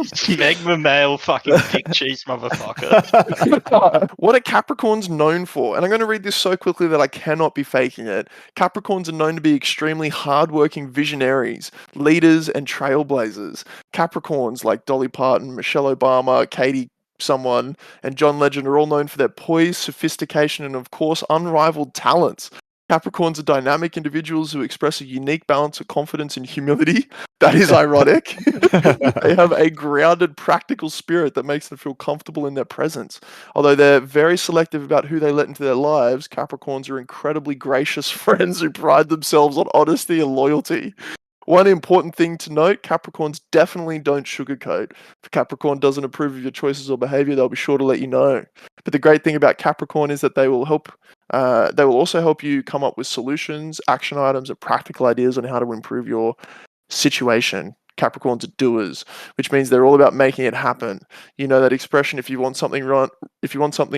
Smegma male fucking dick cheese motherfucker. What are Capricorns known for? And I'm going to read this so quickly that I cannot be faking it. Capricorns are known to be extremely hardworking visionaries, leaders, and trailblazers. Capricorns like Dolly Parton, Michelle Obama, Katie someone, and John Legend are all known for their poise, sophistication, and of course, unrivaled talents. Capricorns are dynamic individuals who express a unique balance of confidence and humility. That is ironic. They have a grounded, practical spirit that makes them feel comfortable in their presence. Although they're very selective about who they let into their lives, Capricorns are incredibly gracious friends who pride themselves on honesty and loyalty. One important thing to note, Capricorns definitely don't sugarcoat. If Capricorn doesn't approve of your choices or behavior, they'll be sure to let you know. But the great thing about Capricorn is that they will also help you come up with solutions, action items, and practical ideas on how to improve your situation. Capricorns are doers, which means they're all about making it happen. You know that expression, if you want something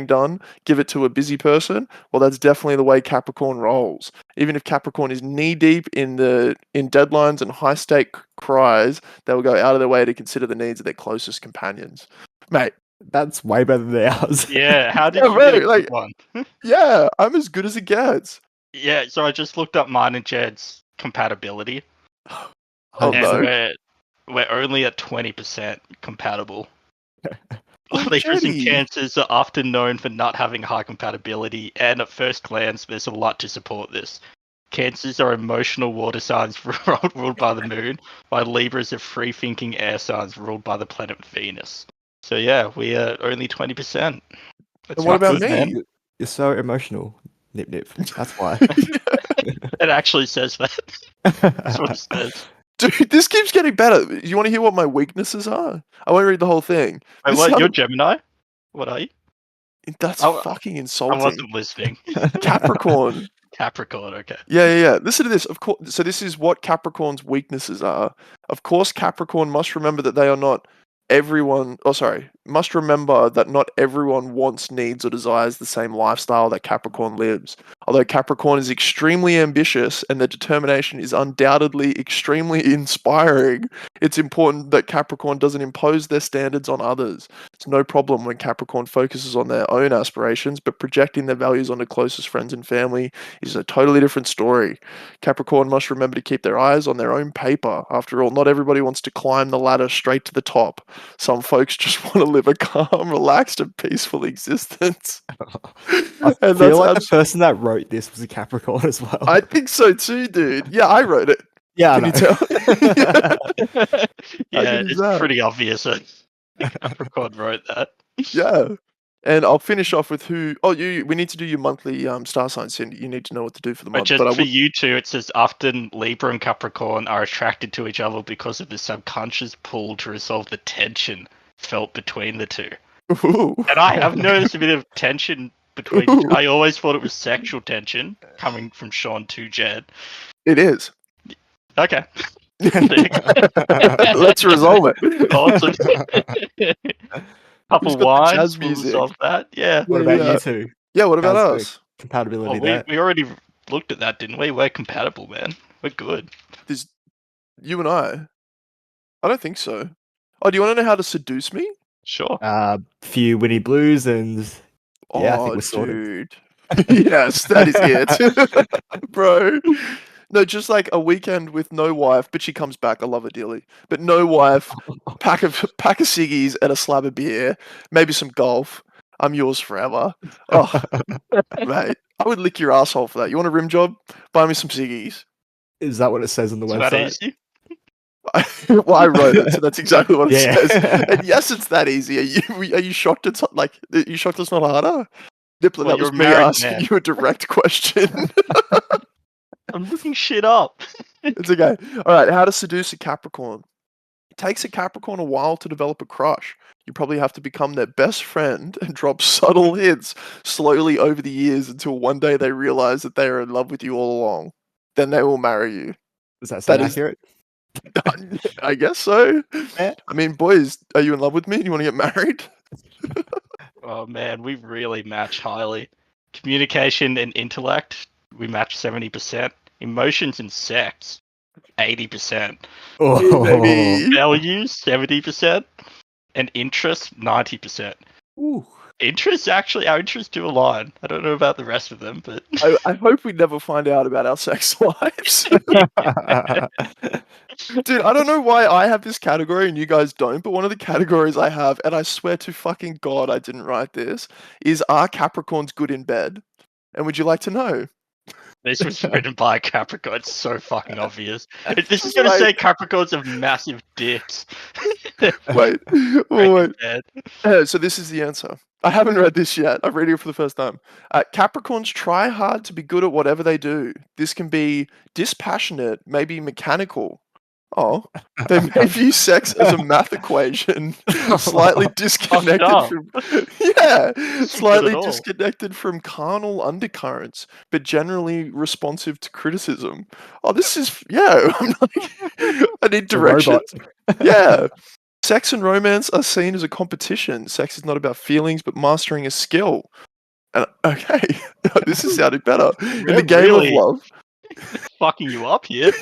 done, give it to a busy person. Well, that's definitely the way Capricorn rolls. Even if Capricorn is knee deep in deadlines and high stake cries, they will go out of their way to consider the needs of their closest companions. Mate, That's way better than ours. Yeah, how did Yeah, you get a right, good one? yeah, I'm as good as it gets. Yeah, so I just looked up mine and Jed's compatibility, Oh and no. we're only at 20% compatible. Oh, Libras and Jetty. Cancers are often known for not having high compatibility, and at first glance, there's a lot to support this. Cancers are emotional water signs ruled by the moon, while Libras are free-thinking air signs ruled by the planet Venus. So yeah, we are only 20%. That's And what not about good, me? man. You're so emotional, Nip Nip. That's why. It actually says that. That's what it says. Dude, this keeps getting better. You want to hear what my weaknesses are? I won't read the whole thing. Wait, This what? sounded- You're Gemini? What are you? That's I fucking I insulting. wasn't listening. Capricorn. Capricorn, okay. Yeah. Listen to this. Of course, so this is what Capricorn's weaknesses are. Of course, Capricorn must remember that they are not everyone. Oh, sorry. Must remember that not everyone wants, needs, or desires the same lifestyle that Capricorn lives. Although Capricorn is extremely ambitious and their determination is undoubtedly extremely inspiring, it's important that Capricorn doesn't impose their standards on others. It's no problem when Capricorn focuses on their own aspirations, but projecting their values onto closest friends and family is a totally different story. Capricorn must remember to keep their eyes on their own paper. After all, not everybody wants to climb the ladder straight to the top. Some folks just want to live a calm, relaxed, and peaceful existence. I And feel that's like the person that wrote this was a Capricorn as well. I think so too, dude. Yeah, I wrote it. yeah, I Can you know. tell? Yeah, good is it's that? pretty obvious that Capricorn wrote that. Yeah. And I'll finish off with who. Oh, we need to do your monthly star signs. You need to know what to do for the But month. just But I for would. you two, it says often Libra and Capricorn are attracted to each other because of the subconscious pull to resolve the tension felt between the two. Ooh. And I have noticed a bit of tension between. Ooh. I always thought it was sexual tension coming from Sean to Jed. It is. Okay. Let's resolve it. Awesome. Couple Who's got the wines jazz will music? resolve that. Yeah. What about you two? Yeah, what about How's the us? compatibility Well, there? we already looked at that, didn't we? We're compatible, man. We're good. There's you and I. I don't think so. Oh, do you want to know how to seduce me? Sure. Few Winnie Blues and yeah, I think Oh, we're sorted. dude. Yes, that is it. Bro. No, just like a weekend with no wife, but she comes back. I love her dearly. But no wife, pack of ciggies and a slab of beer, maybe some golf. I'm yours forever. Oh, mate. I would lick your asshole for that. You want a rim job? Buy me some ciggies. Is that what it says on the Is that website? easy? Well, I wrote it, so that's exactly what it Yeah. says. And yes, it's that easy. Are you shocked it's like are you shocked it's not harder? Nippler, Well, that was you're a me married asking man. you a direct question. I'm looking shit up. It's okay. All right, how to seduce a Capricorn. It takes a Capricorn a while to develop a crush. You probably have to become their best friend and drop subtle hints slowly over the years until one day they realize that they are in love with you all along. Then they will marry you. Does that sound That is- accurate? I guess so. Yeah. I mean, boys, are you in love with me? Do you want to get married? Oh man, we really match highly. Communication and intellect, we match 70%. Emotions and sex, 80%. Oh, Baby. Values, 70%. And interest, 90%. Ooh. Interests, actually, our interests do align. I don't know about the rest of them, but I hope we never find out about our sex lives. Dude, I don't know why I have this category and you guys don't, but one of the categories I have, and I swear to fucking God I didn't write this, is are Capricorns good in bed? And would you like to know? this was written by a Capricorn. It's so fucking obvious. This is going to Right. say Capricorns have massive dicks. Wait. Breaking Bad. So this is the answer. I haven't read this yet. I'm reading it for the first time. Capricorns try hard to be good at whatever they do. This can be dispassionate, maybe mechanical. Oh, they may view sex as a math equation, slightly disconnected up. from yeah, slightly all. disconnected from carnal undercurrents, but generally responsive to criticism. Oh, this is I'm like, I need A robot. directions. Yeah. Sex and romance are seen as a competition. Sex is not about feelings, but mastering a skill. And okay, this is sounding better. In the We're game really of love, fucking you up here.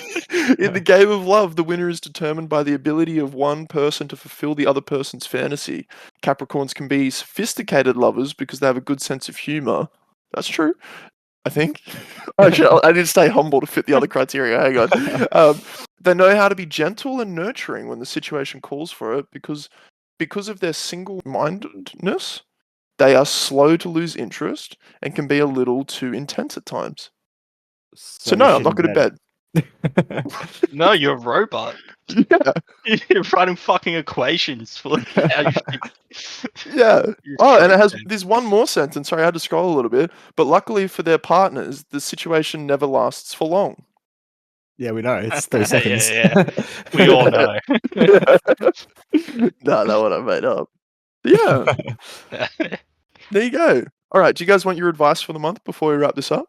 in the game of love, the winner is determined by the ability of one person to fulfill the other person's fantasy. Capricorns can be sophisticated lovers because they have a good sense of humor. That's true. I think. Actually, I need to stay humble to fit the other criteria. Hang on. They know how to be gentle and nurturing when the situation calls for it because of their single-mindedness. They are slow to lose interest and can be a little too intense at times. So no, I'm not good at bed. No, you're a robot. Yeah. You're writing fucking equations for how you think. Yeah. You're Oh, and it has stupid. there's one more sentence. Sorry, I had to scroll a little bit. But luckily for their partners, the situation never lasts for long. Yeah, we know. It's 3 seconds. Yeah. We all know. No, that one I made up. Yeah. There you go. All right. Do you guys want your advice for the month before we wrap this up?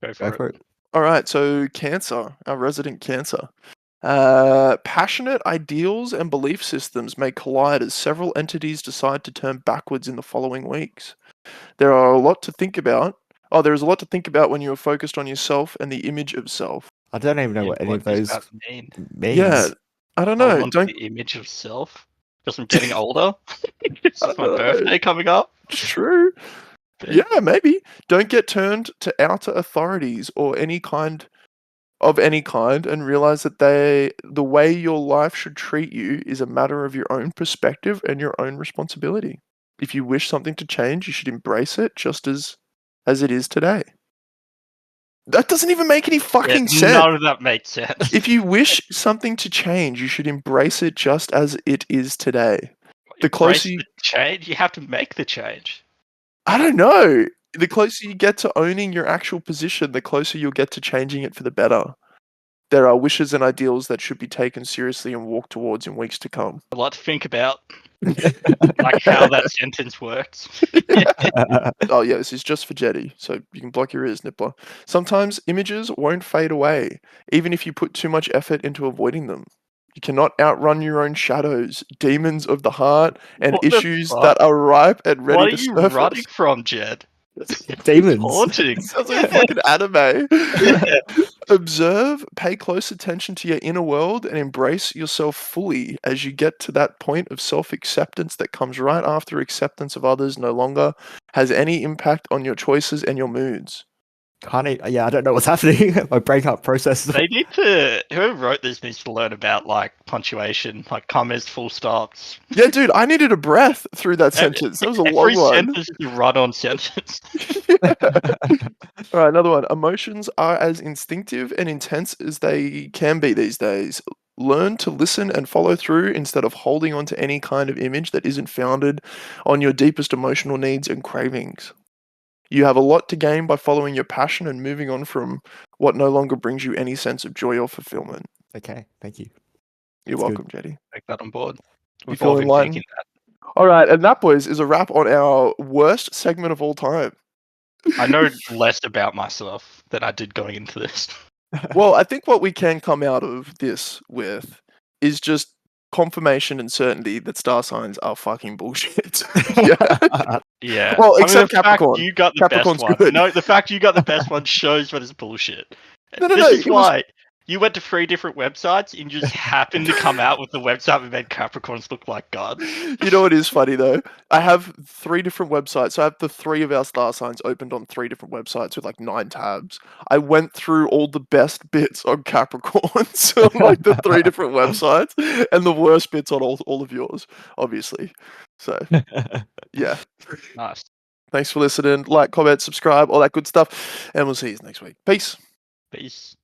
Go for Go it. for it. All right. So Cancer, our resident Cancer. Passionate ideals and belief systems may collide as several entities decide to turn backwards in the following weeks. There are a lot to think about. Oh, there is a lot to think about when you are focused on yourself and the image of self. I don't even know Yeah, what any of does those that mean? means. Yeah, I don't Hold know. on to Don't. the image of self. Because I'm getting older. It's I just my don't know. birthday coming up. It's true. Big. Yeah, maybe. Don't get turned to outer authorities or any kind and realize that the way your life should treat you is a matter of your own perspective and your own responsibility. If you wish something to change, you should embrace it just as it is today. That doesn't even make any Yeah, fucking sense. none of that makes sense. If you wish something to change, you should embrace it just as it is today. The Embrace closer you, the change, you have to make the change. I don't know. The closer you get to owning your actual position, the closer you'll get to changing it for the better. There are wishes and ideals that should be taken seriously and walked towards in weeks to come. A lot to think about, like how that sentence works. Oh yeah, this is just for Jetty, so you can block your ears, Nippler. Sometimes images won't fade away, even if you put too much effort into avoiding them. You cannot outrun your own shadows, demons of the heart, and What the issues fuck? that are ripe and ready What to are you surface. running from, Jed? Demons. Haunting. Sounds like a fucking anime. Yeah. Observe, pay close attention to your inner world, and embrace yourself fully as you get to that point of self acceptance that comes right after acceptance of others no longer has any impact on your choices and your moods. Yeah, I don't know what's happening. My brain can't process. They need to. Whoever wrote this needs to learn about like punctuation, like commas, full stops. Yeah, dude, I needed a breath through that sentence. That was a long Every one. sentence is a run-on sentence. Yeah. All right, another one. Emotions are as instinctive and intense as they can be these days. Learn to listen and follow through instead of holding on to any kind of image that isn't founded on your deepest emotional needs and cravings. You have a lot to gain by following your passion and moving on from what no longer brings you any sense of joy or fulfillment. Okay, thank you. You're That's good. welcome, Jetty. Take that on board. You We've all feel been enlightened? thinking that. All right, and that, boys, is a wrap on our worst segment of all time. I know less about myself than I did going into this. Well, I think what we can come out of this with is just confirmation and certainty that star signs are fucking bullshit. Yeah. Yeah. Well, I mean, except the fact Capricorn. you got the Capricorn's best one. good. No, the fact you got the best one shows that it's bullshit. No, This is it was- why you went to 3 different websites and just happened to come out with the website that made Capricorns look like gods. You know what is funny though? I have 3 different websites. So I have the 3 of our star signs opened on 3 different websites with like 9 tabs. I went through all the best bits on Capricorns on like the 3 different websites and the worst bits on all of yours, obviously. So, yeah. Nice. Thanks for listening. Like, comment, subscribe, all that good stuff. And we'll see you next week. Peace. Peace.